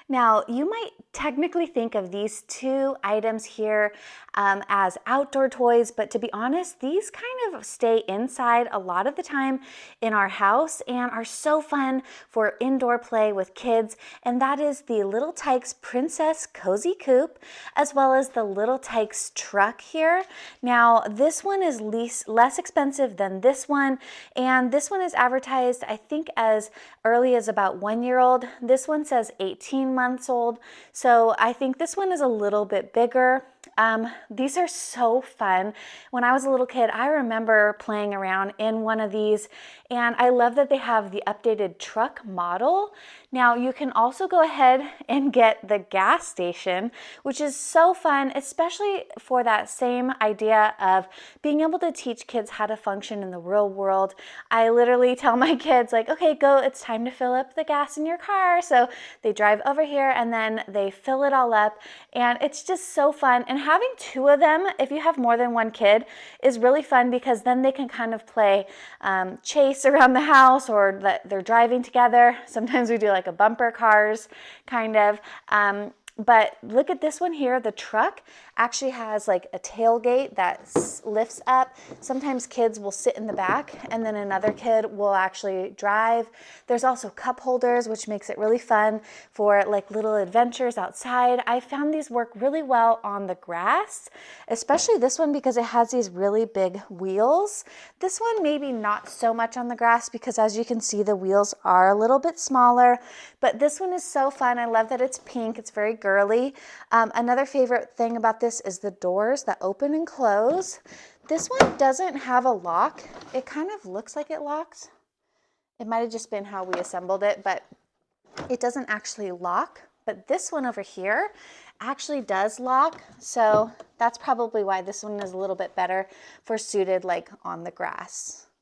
Now, you might technically think of these two items here as outdoor toys, but to be honest, these kind of stay inside a lot of the time in our house and are so fun for indoor play with kids. And that is the Little Tikes Princess Cozy Coupe, as well as the Little Tikes truck here. Now, this one is less expensive than this one, and this one is advertised, I think, as early as about 1 year old. This one says 18 months old, so I think this one is a little bit bigger. These are so fun. When I was a little kid, I remember playing around in one of these, and I love that they have the updated truck model. Now, you can also go ahead and get the gas station, which is so fun, especially for that same idea of being able to teach kids how to function in the real world. I literally tell my kids, like, okay, go, it's time to fill up the gas in your car. So they drive over here and then they fill it all up, and it's just so fun. And having two of them, if you have more than one kid, is really fun because then they can kind of play chase around the house, or that they're driving together. Sometimes we do like a bumper cars kind of. But look at this one here. The truck actually has like a tailgate that lifts up. Sometimes kids will sit in the back and then another kid will actually drive. There's also cup holders, which makes it really fun for like little adventures outside. I found these work really well on the grass, especially this one because it has these really big wheels. This one maybe not so much on the grass because, as you can see, the wheels are a little bit smaller, but this one is so fun. I love that it's pink. It's very girly. Another favorite thing about this is the doors that open and close. This one doesn't have a lock. It kind of looks like it locks. It might have just been how we assembled it, but it doesn't actually lock. But this one over here actually does lock. So that's probably why this one is a little bit better for suited like on the grass.